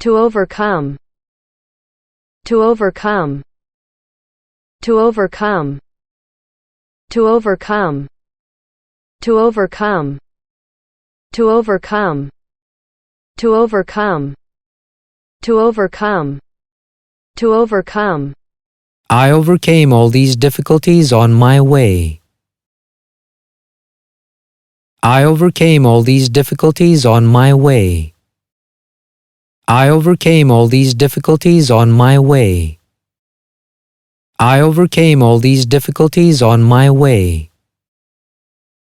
To overcome. To overcome. To overcome. To overcome. To overcome. To overcome. To overcome. To overcome. To overcome. I overcame all these difficulties on my way. I overcame all these difficulties on my way. I overcame all these difficulties on my way. I overcame all these difficulties on my way.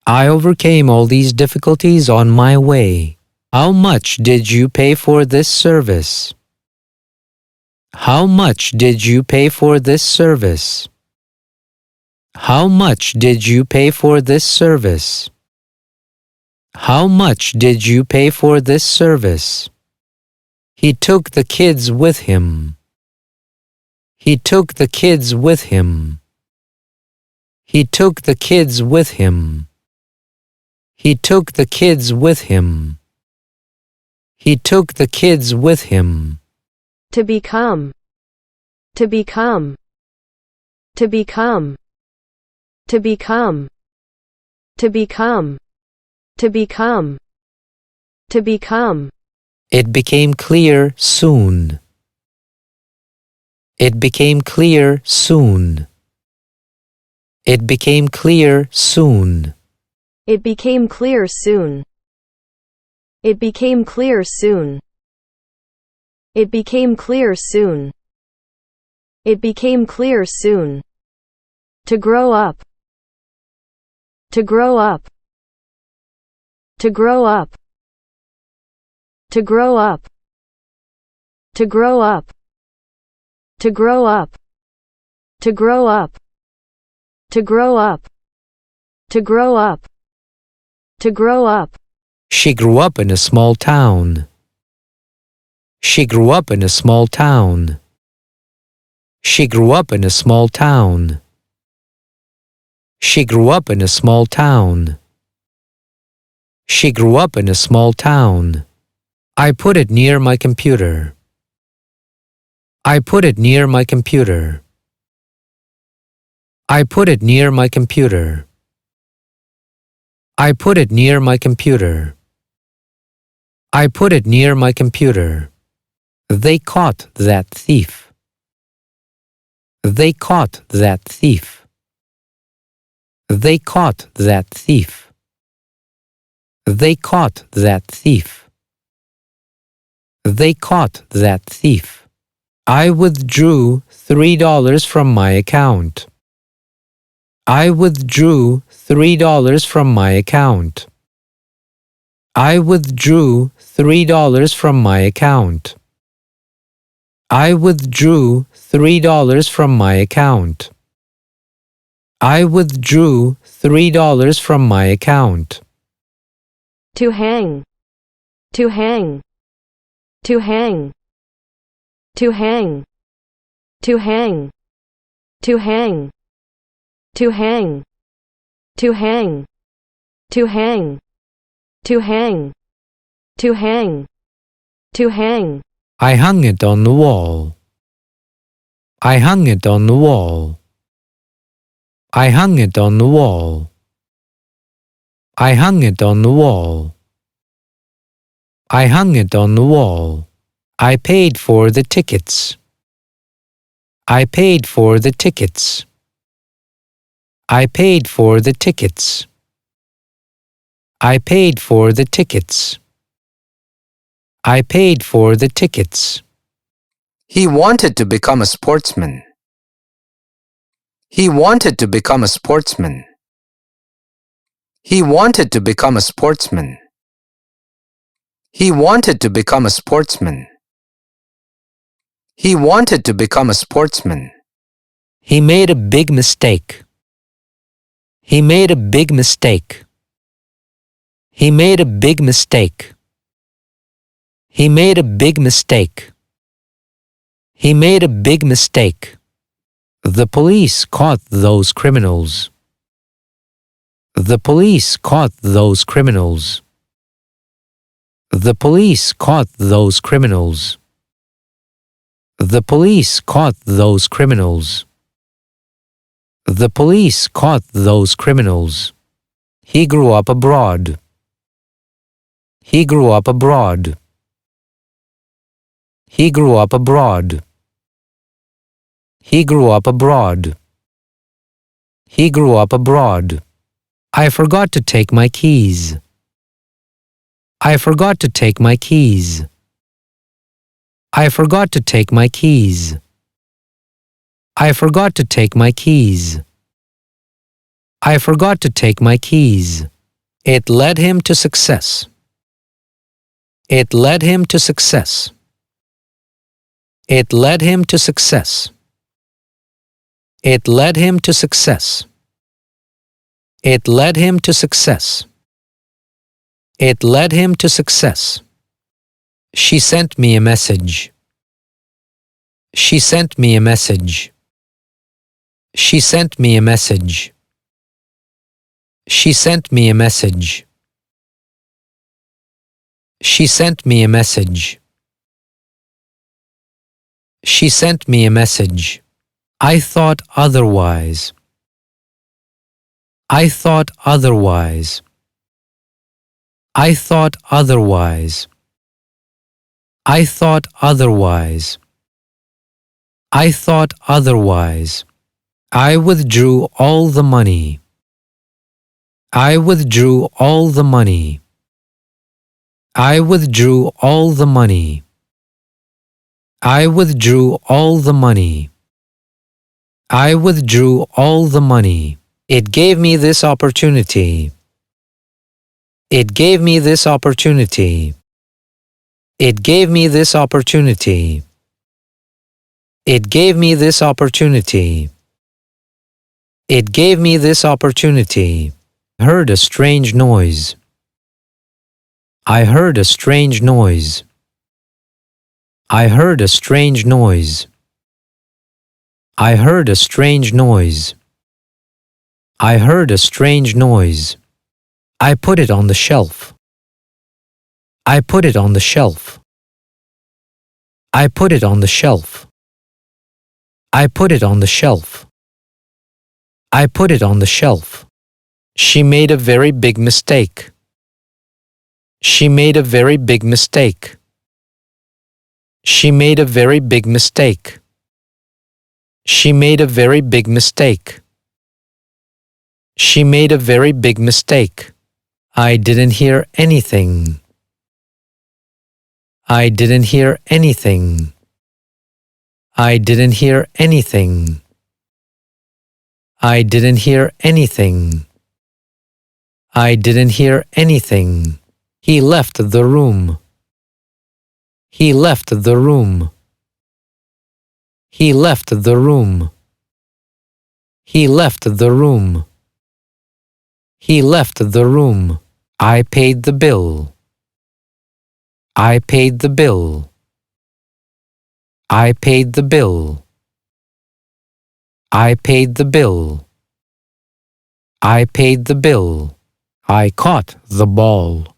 I overcame all these difficulties on my way. How much did you pay for this service? How much did you pay for this service? How much did you pay for this service? How much did you pay for this service? He took the kids with him. He took the kids with him. He took the kids with him. He took the kids with him. He took the kids with him. To become. To become. To become. To become. To become. To become. To become. It became clear soon. It became clear soon. It became clear soon. It became clear soon. It became clear soon. It became clear soon. It became clear soon. To grow up. To grow up. To grow up. To grow up. To grow up. To grow up. To grow up. To grow up. To grow up. To grow up. She grew up in a small town. She grew up in a small town. She grew up in a small town. She grew up in a small town. She grew up in a small town. I put it near my computer. I put it near my computer. I put it near my computer. I put it near my computer. I put it near my computer. They caught that thief. They caught that thief. They caught that thief. They caught that thief. They caught that thief. I withdrew $3 from my account. I withdrew $3 from my account. I withdrew $3 from my account. I withdrew $3 from my account. I withdrew $3 from my account. To hang. To hang. To hang. To hang. To hang. To hang. To hang. To hang. To hang. To hang. To hang. To hang. I hung it on the wall. I hung it on the wall. I hung it on the wall. I hung it on the wall. I hung it on the wall. I paid for the tickets. I paid for the tickets. I paid for the tickets. I paid for the tickets. I paid for the tickets. He wanted to become a sportsman. He wanted to become a sportsman. He wanted to become a sportsman. He wanted to become a sportsman. He wanted to become a sportsman. He made a big mistake. He made a big mistake. He made a big mistake. He made a big mistake. He made a big mistake. The police caught those criminals. The police caught those criminals. The police caught those criminals. The police caught those criminals. The police caught those criminals. He grew up abroad. He grew up abroad. He grew up abroad. He grew up abroad. He grew up abroad. I forgot to take my keys. I forgot to take my keys. I forgot to take my keys. I forgot to take my keys. I forgot to take my keys. It led him to success. It led him to success. It led him to success. It led him to success. It led him to success. It led him to success. She sent me a message. She sent me a message. She sent me a message. She sent me a message. She sent me a message. She sent me a message. I thought otherwise. I thought otherwise. I thought otherwise. I thought otherwise. I thought otherwise. I withdrew all the money. I withdrew all the money. I withdrew all the money. I withdrew all the money. I withdrew all the money. It gave me this opportunity. It gave me this opportunity. It gave me this opportunity. It gave me this opportunity. It gave me this opportunity. I heard a strange noise. I heard a strange noise. I heard a strange noise. I heard a strange noise. I heard a strange noise. I put it on the shelf. I put it on the shelf. I put it on the shelf. I put it on the shelf. I put it on the shelf. She made a very big mistake. She made a very big mistake. She made a very big mistake. She made a very big mistake. She made a very big mistake. I didn't hear anything. I didn't hear anything. I didn't hear anything. I didn't hear anything. I didn't hear anything. He left the room. He left the room. He left the room. He left the room. He left the room. I paid the bill. I paid the bill. I paid the bill. I paid the bill. I paid the bill. I caught the ball.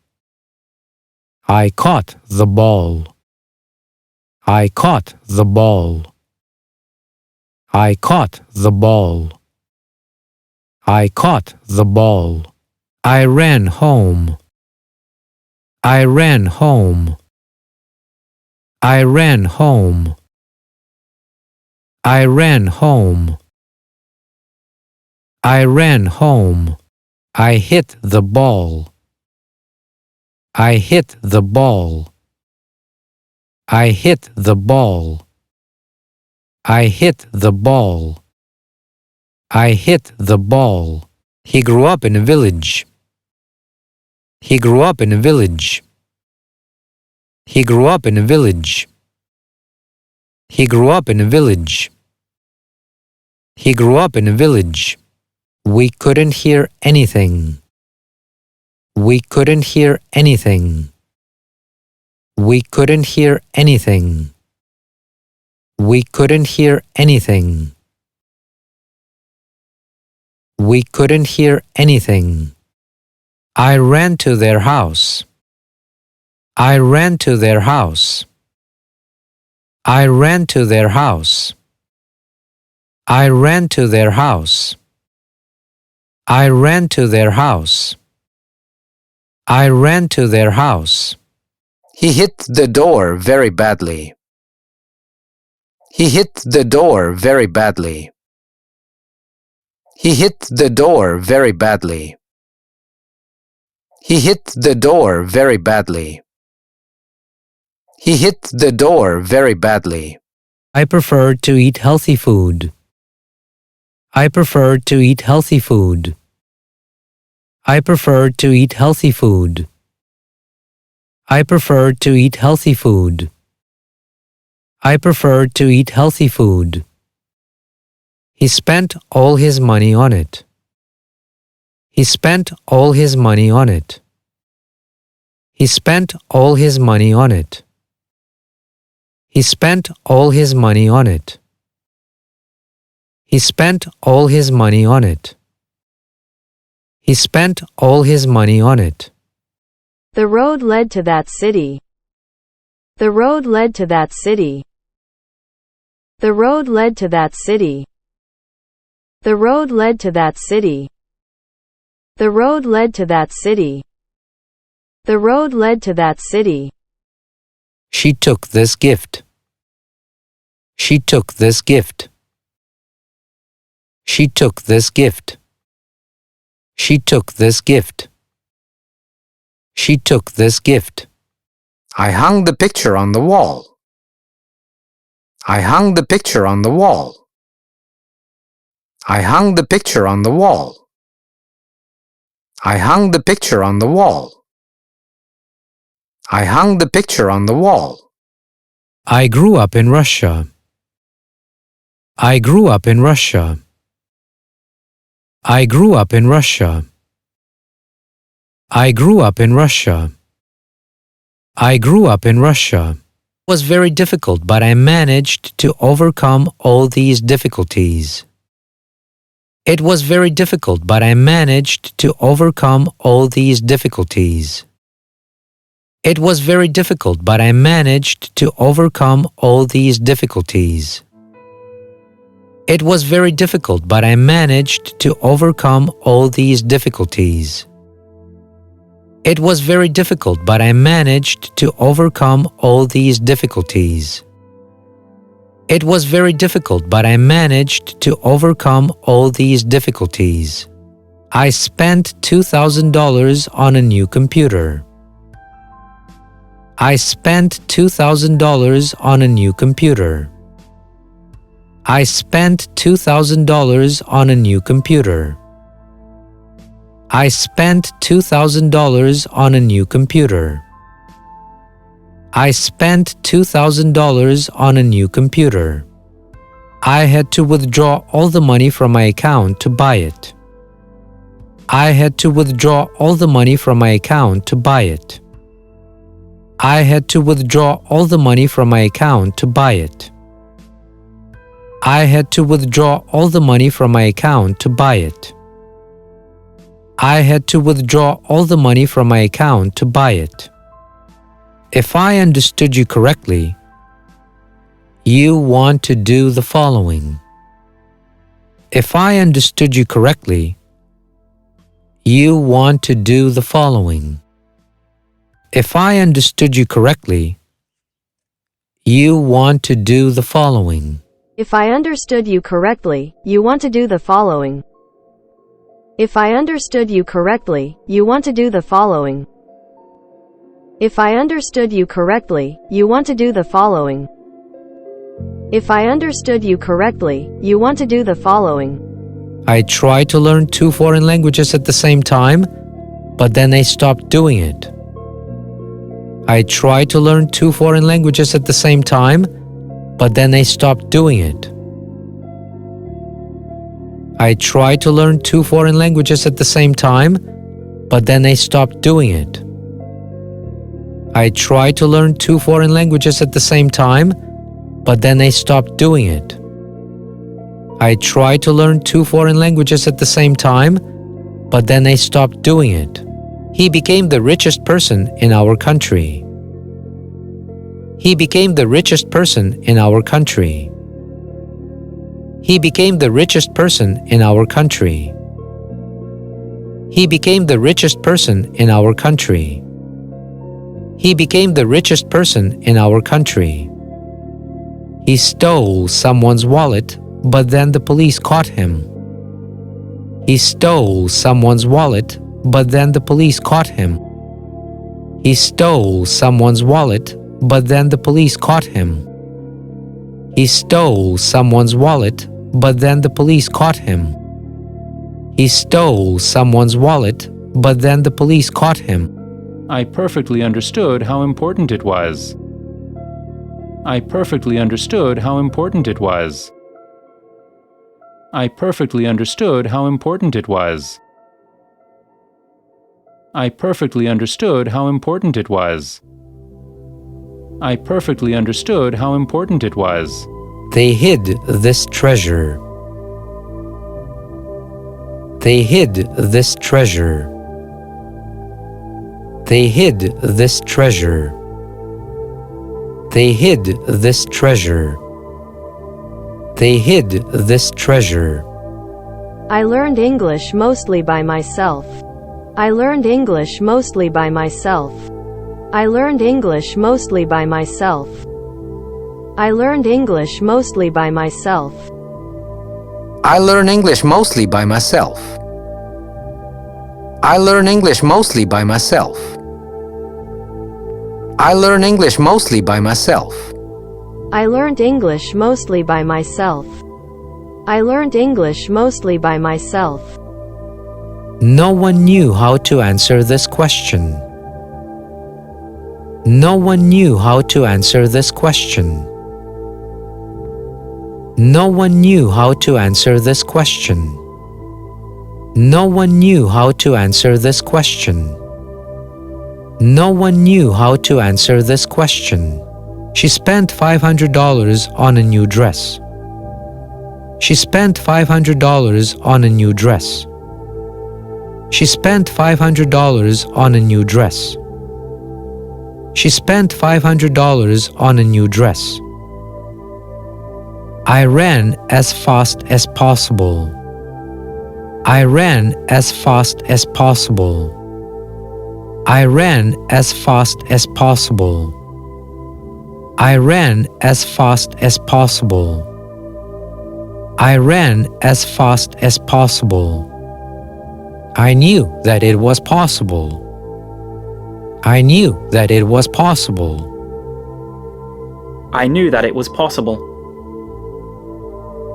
I caught the ball. I caught the ball. I caught the ball. I caught the ball. I ran home. I ran home. I ran home. I ran home. I ran home. I hit the ball. I hit the ball. I hit the ball. I hit the ball. I hit the ball. He grew up in a village. He grew up in a village. He grew up in a village. He grew up in a village. He grew up in a village. We couldn't hear anything. We couldn't hear anything. We couldn't hear anything. We couldn't hear anything. We couldn't hear anything. I ran to their house. I ran to their house. I ran to their house. I ran to their house. I ran to their house. I ran to their house. He hit the door very badly. He hit the door very badly. He hit the door very badly. He hit the door very badly. He hit the door very badly. I prefer to eat healthy food. I prefer to eat healthy food. I prefer to eat healthy food. I prefer to eat healthy food. I prefer to eat healthy food. He spent all his money on it. He spent all his money on it. He spent all his money on it. He spent all his money on it. He spent all his money on it. He spent all his money on it. The road led to that city. The road led to that city. The road led to that city. The road led to that city. The road led to that city. The road led to that city. She took this gift. She took this gift. She took this gift. She took this gift. She took this gift. I hung the picture on the wall. I hung the picture on the wall. I hung the picture on the wall. I hung the picture on the wall. I hung the picture on the wall. I grew up in Russia. I grew up in Russia. I grew up in Russia. I grew up in Russia. I grew up in Russia. It was very difficult, but I managed to overcome all these difficulties. It was very difficult, but I managed to overcome all these difficulties. It was very difficult, but I managed to overcome all these difficulties. It was very difficult, but I managed to overcome all these difficulties. It was very difficult, but I managed to overcome all these difficulties. It was very difficult, but I managed to overcome all these difficulties. I spent $2,000 on a new computer. I spent $2,000 on a new computer. I spent $2,000 on a new computer. I spent $2,000 on a new computer. I spent $2,000 on a new computer. I had to withdraw all the money from my account to buy it. I had to withdraw all the money from my account to buy it. I had to withdraw all the money from my account to buy it. I had to withdraw all the money from my account to buy it. I had to withdraw all the money from my account to buy it. If I understood you correctly, you want to do the following. If I understood you correctly, you want to do the following. If I understood you correctly, you want to do the following. If I understood you correctly, you want to do the following. If I understood you correctly, you want to do the following. If I understood you correctly, you want to do the following. If I understood you correctly, you want to do the following. I tried to learn 2 foreign languages at the same time, but then I stopped doing it. I tried to learn 2 foreign languages at the same time, but then I stopped doing it. I tried to learn 2 foreign languages at the same time, but then I stopped doing it. I tried to learn 2 foreign languages at the same time, but then I stopped doing it. I tried to learn 2 foreign languages at the same time, but then I stopped doing it. He became the richest person in our country. He became the richest person in our country. He became the richest person in our country. He became the richest person in our country. He became the richest person in our country. He stole someone's wallet, but then the police caught him. He stole someone's wallet, but then the police caught him. He stole someone's wallet, but then the police caught him. He stole someone's wallet, but then the police caught him. He stole someone's wallet, but then the police caught him. I perfectly understood how important it was. I perfectly understood how important it was. I perfectly understood how important it was. I perfectly understood how important it was. I perfectly understood how important it was. They hid this treasure. They hid this treasure. They hid this treasure. They hid this treasure. They hid this treasure. I learned English mostly by myself. I learned English mostly by myself. I learned English mostly by myself. I learned English mostly by myself. I learn English mostly by myself. I learn English mostly by myself. I learn English mostly by myself. I learned English mostly by myself. I learned English mostly by myself. No one knew how to answer this question. No one knew how to answer this question. No one knew how to answer this question. No one knew how to answer this question. No one knew how to answer this question. She spent $500 on a new dress. She spent $500 on a new dress. She spent $500 on a new dress. She spent $500 on a new dress. I ran as fast as possible. I ran as fast as possible. I ran as fast as possible. I ran as fast as possible. I ran as fast as possible. I knew that it was possible. I knew that it was possible. I knew that it was possible.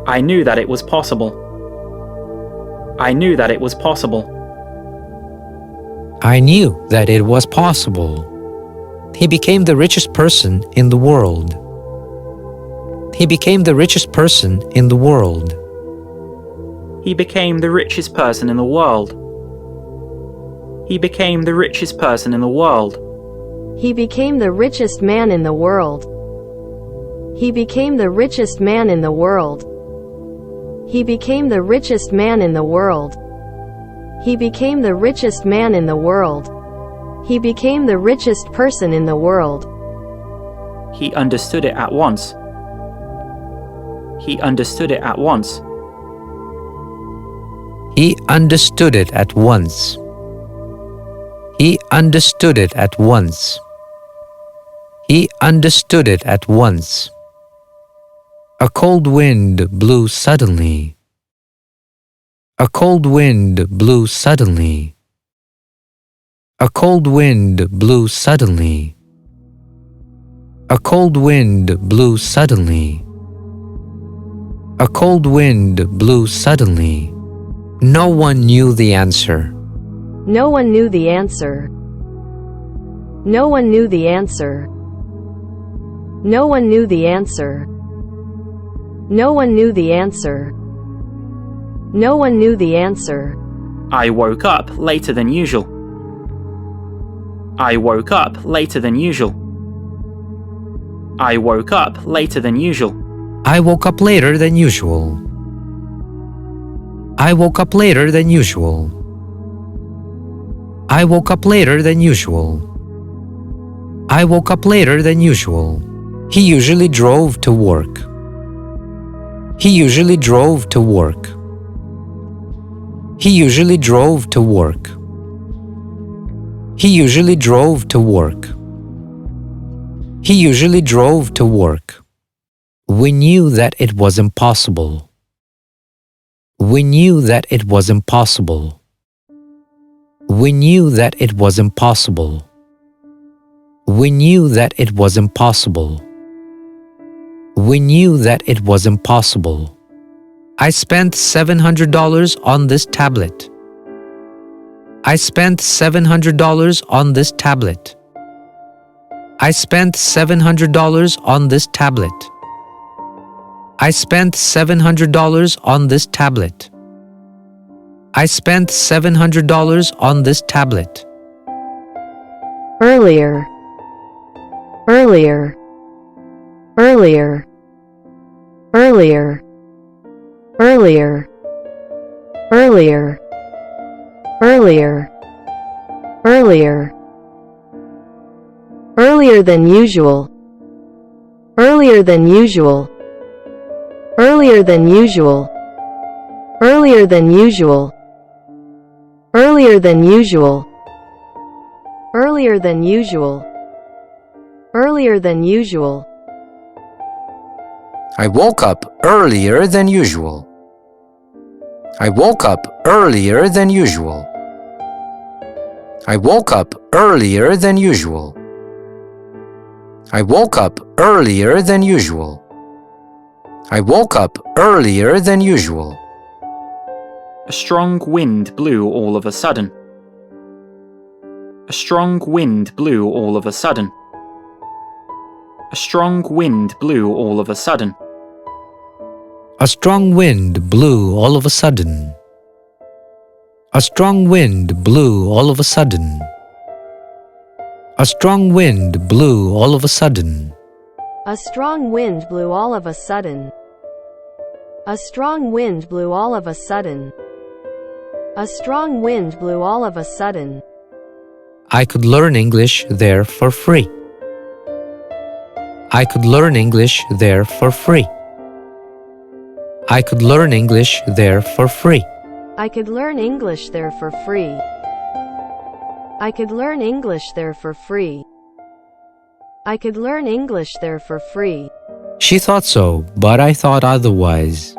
I knew that it was possible. I knew that it was possible. I knew that it was possible. He became the richest person in the world. He became the richest person in the world. He became the richest person in the world. He became the richest person in the world. He became the richest man in the world. He became the richest man in the world. He became the richest man in the world. He became the richest man in the world. He became the richest person in the world. He understood it at once. He understood it at once. He understood it at once. He understood it at once. He understood it at once. A cold wind blew suddenly. A cold wind blew suddenly. A cold wind blew suddenly. A cold wind blew suddenly. A cold wind blew suddenly. No one knew the answer. No one knew the answer. No one knew the answer. No one knew the answer. No one knew the answer. No one knew the answer. I woke up later than usual. I woke up later than usual. I woke up later than usual. I woke up later than usual. I woke up later than usual. I woke up later than usual. I woke up later than usual. He usually drove to work. He usually drove to work. He usually drove to work. He usually drove to work. He usually drove to work. We knew that it was impossible. We knew that it was impossible. We knew that it was impossible. We knew that it was impossible. We knew that it was impossible. I spent $700 on this tablet. I spent $700 on this tablet. I spent $700 on this tablet. I spent $700 on this tablet. I spent $700 on this tablet. Earlier. Earlier. Earlier. Earlier. Earlier. Earlier. Earlier. Earlier. Earlier than usual. Earlier than usual. Earlier than usual. Earlier than usual. Earlier than usual. Earlier than usual. Earlier than usual. I woke up earlier than usual. I woke up earlier than usual. I woke up earlier than usual. I woke up earlier than usual. I woke up earlier than usual. A strong wind blew all of a sudden. A strong wind blew all of a sudden. A strong wind blew all of a sudden. A strong wind blew all of a sudden. A strong wind blew all of a sudden. A strong wind blew all of a sudden. A strong wind blew all of a sudden. A strong wind blew all of a sudden. A strong wind blew all of a sudden. I could learn English there for free. I could learn English there for free. I could learn English there for free. I could learn English there for free. I could learn English there for free. I could learn English there for free. She thought so, but I thought otherwise.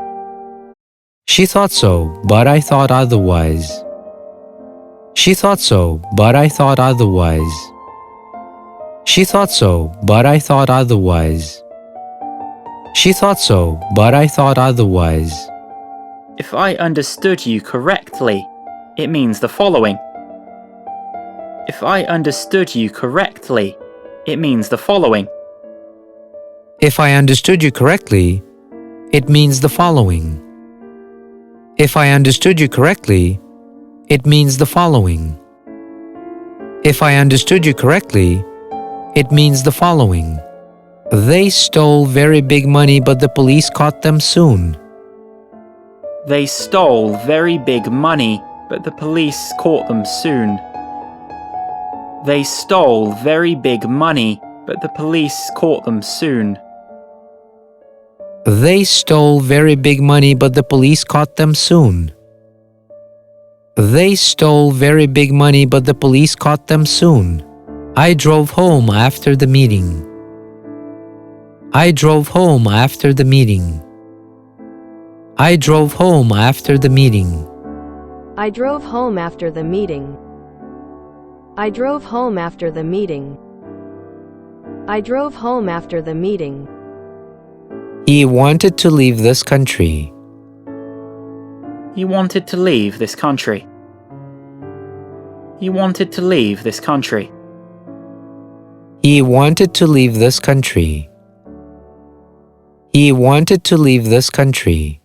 She thought so, but I thought otherwise. She thought so, but I thought otherwise. She thought so, but I thought otherwise. She thought so, but I thought otherwise. If I understood you correctly, it means the following. If I understood you correctly, it means the following. If I understood you correctly, it means the following. If I understood you correctly, it means the following. If I understood you correctly, it means the following. They stole very big money, but the police caught them soon. They stole very big money, but the police caught them soon. They stole very big money, but the police caught them soon. They stole very big money, but the police caught them soon. They stole very big money, but the police caught them soon. I drove home after the meeting. I drove home after the meeting. I drove home after the meeting. I drove home after the meeting. I drove home after the meeting. I drove home after the meeting. He wanted to leave this country. He wanted to leave this country. He wanted to leave this country. He wanted to leave this country. He wanted to leave this country.